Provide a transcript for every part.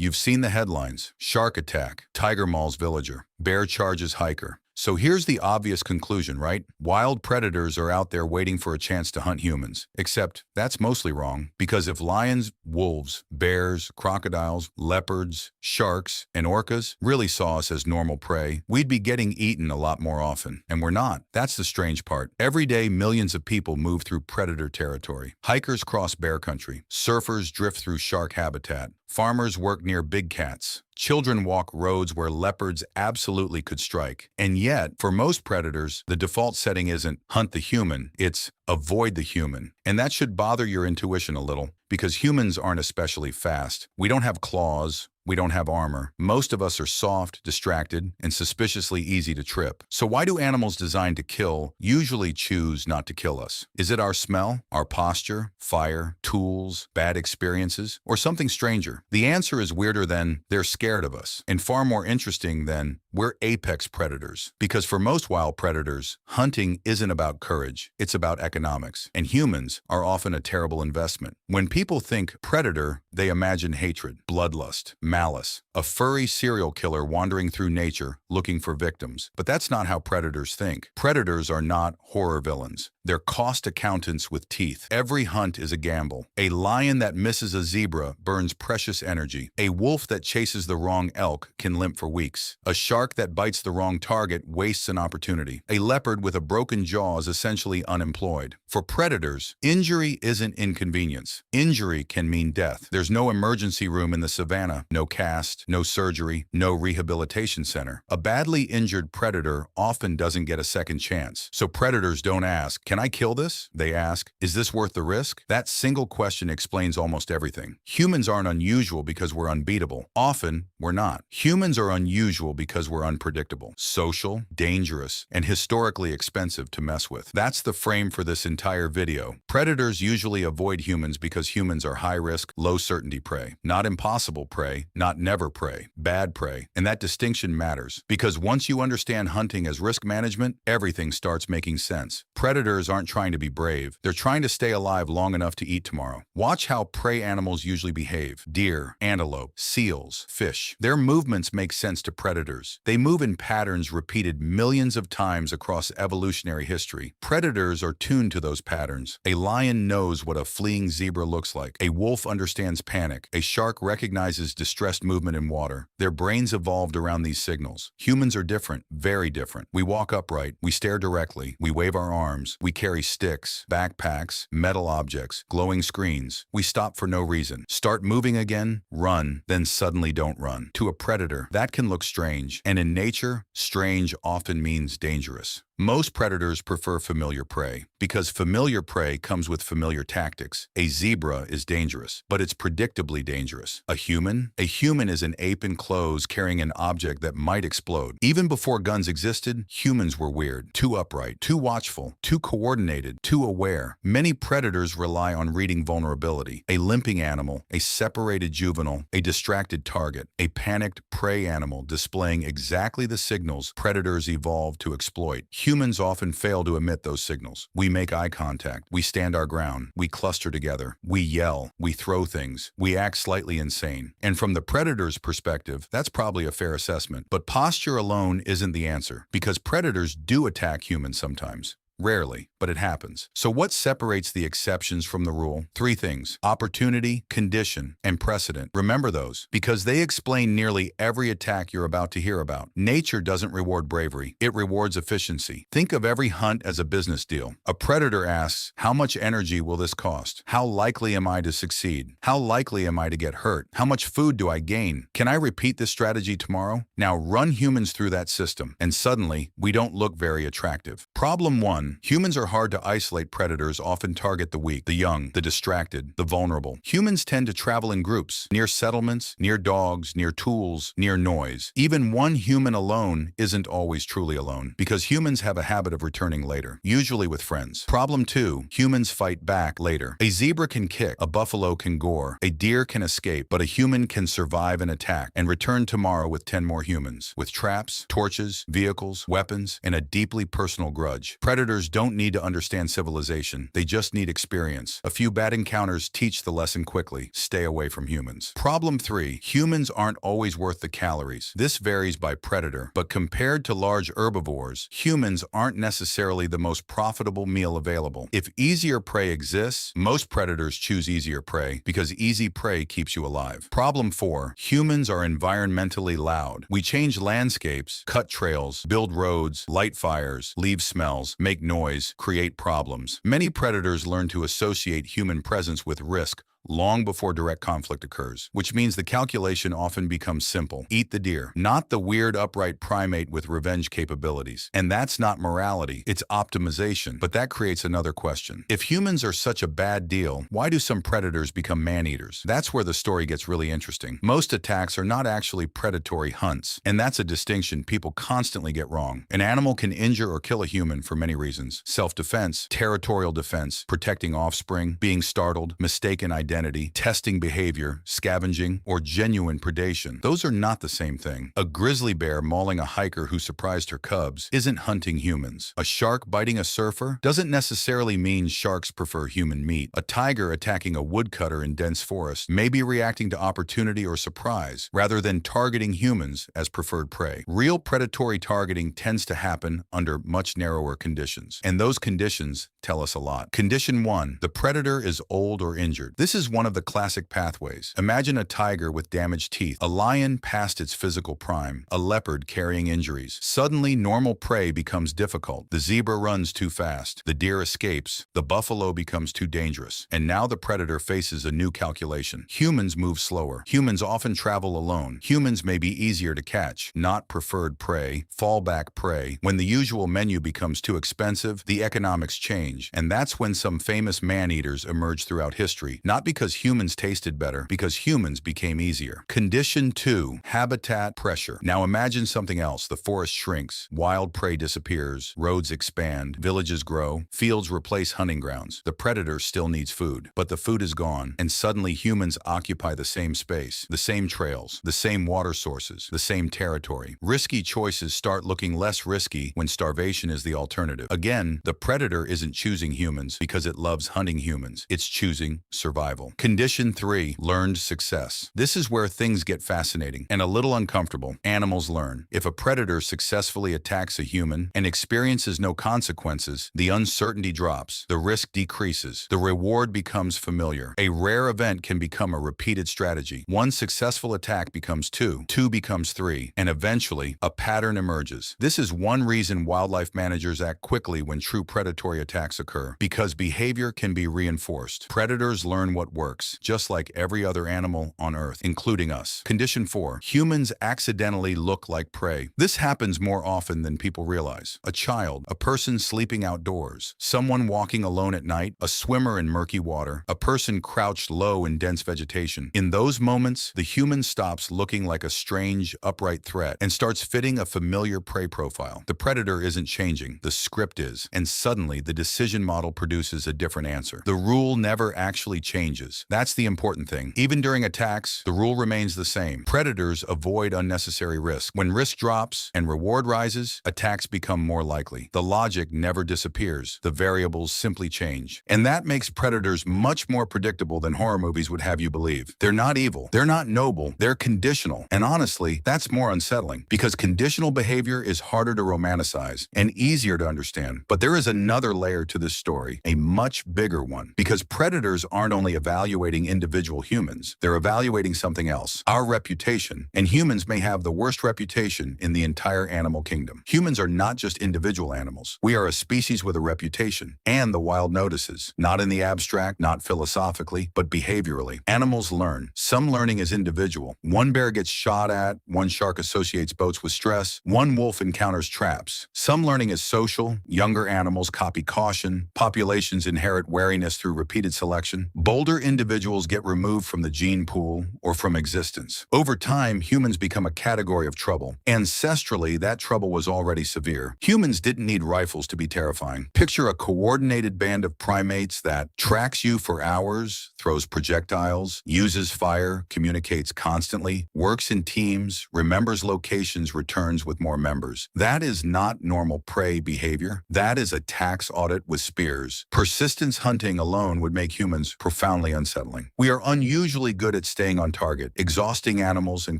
You've seen the headlines: shark attack, tiger mauls villager, bear charges hiker. So here's the obvious conclusion, right? Wild predators are out there waiting for a chance to hunt humans. Except that's mostly wrong, because if lions, wolves, bears, crocodiles, leopards, sharks, and orcas really saw us as normal prey, we'd be getting eaten a lot more often. And we're not. That's the strange part. Every day, millions of people move through predator territory. Hikers cross bear country. Surfers drift through shark habitat. Farmers work near big cats. Children walk roads where leopards absolutely could strike. And yet, for most predators, the default setting isn't hunt the human, it's avoid the human. And that should bother your intuition a little, because humans aren't especially fast. We don't have claws. We don't have armor. Most of us are soft, distracted, and suspiciously easy to trip. So why do animals designed to kill usually choose not to kill us? Is it our smell, our posture, fire, tools, bad experiences, or something stranger? The answer is weirder than they're scared of us, and far more interesting than we're apex predators. Because for most wild predators, hunting isn't about courage, it's about economics, and humans are often a terrible investment. When people think predator, they imagine hatred, bloodlust, malice, a furry serial killer wandering through nature looking for victims. But that's not how predators think. Predators are not horror villains. They're cost accountants with teeth. Every hunt is a gamble. A lion that misses a zebra burns precious energy. A wolf that chases the wrong elk can limp for weeks. A shark that bites the wrong target wastes an opportunity. A leopard with a broken jaw is essentially unemployed. For predators, injury isn't inconvenience. Injury can mean death. There's no emergency room in the savannah, no cast, no surgery, no rehabilitation center. A badly injured predator often doesn't get a second chance. So predators don't ask, "Can I kill this?" They ask, "Is this worth the risk?" That single question explains almost everything. Humans aren't unusual because we're unbeatable. Often, we're not. Humans are unusual because we're unpredictable, social, dangerous, and historically expensive to mess with. That's the frame for this entire video. Predators usually avoid humans because humans are high-risk, low-certainty prey. Not impossible prey, not never prey, bad prey. And that distinction matters, because once you understand hunting as risk management, everything starts making sense. Predators aren't trying to be brave. They're trying to stay alive long enough to eat tomorrow. Watch how prey animals usually behave. Deer, antelope, seals, fish. Their movements make sense to predators. They move in patterns repeated millions of times across evolutionary history. Predators are tuned to those patterns. A lion knows what a fleeing zebra looks like. A wolf understands panic. A shark recognizes distressed movement in water. Their brains evolved around these signals. Humans are different, very different. We walk upright. We stare directly. We wave our arms. We carry sticks, backpacks, metal objects, glowing screens. We stop for no reason. Start moving again, run, then suddenly don't run. To a predator, that can look strange. And in nature, strange often means dangerous. Most predators prefer familiar prey, because familiar prey comes with familiar tactics. A zebra is dangerous, but it's predictably dangerous. A human? A human is an ape in clothes carrying an object that might explode. Even before guns existed, humans were weird, too upright, too watchful, too coordinated, too aware. Many predators rely on reading vulnerability. A limping animal, a separated juvenile, a distracted target, a panicked prey animal displaying exactly the signals predators evolved to exploit. Humans often fail to emit those signals. We make eye contact. We stand our ground. We cluster together. We yell. We throw things. We act slightly insane. And from the predator's perspective, that's probably a fair assessment. But posture alone isn't the answer, because predators do attack humans sometimes. Rarely, but it happens. So what separates the exceptions from the rule? Three things: opportunity, condition, and precedent. Remember those, because they explain nearly every attack you're about to hear about. Nature doesn't reward bravery. It rewards efficiency. Think of every hunt as a business deal. A predator asks, how much energy will this cost? How likely am I to succeed? How likely am I to get hurt? How much food do I gain? Can I repeat this strategy tomorrow? Now run humans through that system, and suddenly, we don't look very attractive. Problem one: humans are hard to isolate. Predators often target the weak, the young, the distracted, the vulnerable. Humans tend to travel in groups, near settlements, near dogs, near tools, near noise. Even one human alone isn't always truly alone, because humans have a habit of returning later, usually with friends. Problem two: humans fight back later. A zebra can kick, a buffalo can gore, a deer can escape, but a human can survive an attack and return tomorrow with 10 more humans, with traps, torches, vehicles, weapons, and a deeply personal grudge. Predators Predators don't need to understand civilization, they just need experience. A few bad encounters teach the lesson quickly: stay away from humans. Problem 3. Humans aren't always worth the calories. This varies by predator, but compared to large herbivores, humans aren't necessarily the most profitable meal available. If easier prey exists, most predators choose easier prey because easy prey keeps you alive. Problem 4. Humans are environmentally loud. We change landscapes, cut trails, build roads, light fires, leave smells, make noise, create problems. Many predators learn to associate human presence with risk long before direct conflict occurs, which means the calculation often becomes simple: eat the deer, not the weird upright primate with revenge capabilities. And that's not morality, it's optimization. But that creates another question. If humans are such a bad deal, why do some predators become man-eaters? That's where the story gets really interesting. Most attacks are not actually predatory hunts, and that's a distinction people constantly get wrong. An animal can injure or kill a human for many reasons: self-defense, territorial defense, protecting offspring, being startled, mistaken identity, testing behavior, scavenging, or genuine predation. Those are not the same thing. A grizzly bear mauling a hiker who surprised her cubs isn't hunting humans. A shark biting a surfer doesn't necessarily mean sharks prefer human meat. A tiger attacking a woodcutter in dense forest may be reacting to opportunity or surprise rather than targeting humans as preferred prey. Real predatory targeting tends to happen under much narrower conditions, and those conditions tell us a lot. Condition 1. The predator is old or injured. This is one of the classic pathways. Imagine a tiger with damaged teeth, a lion past its physical prime, a leopard carrying injuries. Suddenly, normal prey becomes difficult. The zebra runs too fast. The deer escapes. The buffalo becomes too dangerous. And now the predator faces a new calculation. Humans move slower. Humans often travel alone. Humans may be easier to catch, not preferred prey, fallback prey. When the usual menu becomes too expensive, the economics change. And that's when some famous man-eaters emerge throughout history, not because humans tasted better, because humans became easier. Condition 2. Habitat pressure. Now imagine something else. The forest shrinks, wild prey disappears, roads expand, villages grow, fields replace hunting grounds. The predator still needs food, but the food is gone, and suddenly humans occupy the same space, the same trails, the same water sources, the same territory. Risky choices start looking less risky when starvation is the alternative. Again, the predator isn't choosing humans because it loves hunting humans. It's choosing survival. Condition 3. Learned success. This is where things get fascinating and a little uncomfortable. Animals learn. If a predator successfully attacks a human and experiences no consequences, the uncertainty drops, the risk decreases, the reward becomes familiar. A rare event can become a repeated strategy. One successful attack becomes 2, 2 becomes 3, and eventually a pattern emerges. This is one reason wildlife managers act quickly when true predatory attacks occur, because behavior can be reinforced. Predators learn what works, just like every other animal on Earth, including us. Condition 4. Humans accidentally look like prey. This happens more often than people realize. A child, a person sleeping outdoors, someone walking alone at night, a swimmer in murky water, a person crouched low in dense vegetation. In those moments, the human stops looking like a strange, upright threat and starts fitting a familiar prey profile. The predator isn't changing, the script is, and suddenly the decision model produces a different answer. The rule never actually changes. That's the important thing. Even during attacks, the rule remains the same. Predators avoid unnecessary risk. When risk drops and reward rises, attacks become more likely. The logic never disappears. The variables simply change. And that makes predators much more predictable than horror movies would have you believe. They're not evil. They're not noble. They're conditional. And honestly, that's more unsettling because conditional behavior is harder to romanticize and easier to understand. But there is another layer to this story, a much bigger one, because predators aren't only evaluating individual humans, they're evaluating something else, our reputation. And humans may have the worst reputation in the entire animal kingdom. Humans are not just individual animals. We are a species with a reputation, and the wild notices, not in the abstract, not philosophically, but behaviorally. Animals learn. Some learning is individual. One bear gets shot at, one shark associates boats with stress, one wolf encounters traps. Some learning is social. Younger animals copy caution, caution, populations inherit wariness through repeated selection, bolder individuals get removed from the gene pool or from existence. Over time, humans become a category of trouble. Ancestrally, that trouble was already severe. Humans didn't need rifles to be terrifying. Picture a coordinated band of primates that tracks you for hours, throws projectiles, uses fire, communicates constantly, works in teams, remembers locations, returns with more members. That is not normal prey behavior. That is a tax audit with spears. Persistence hunting alone would make humans profoundly unsettling. We are unusually good at staying on target, exhausting animals and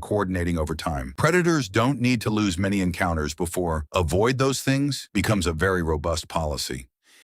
coordinating over time. Predators don't need to lose many encounters before avoid those things becomes a very robust policy.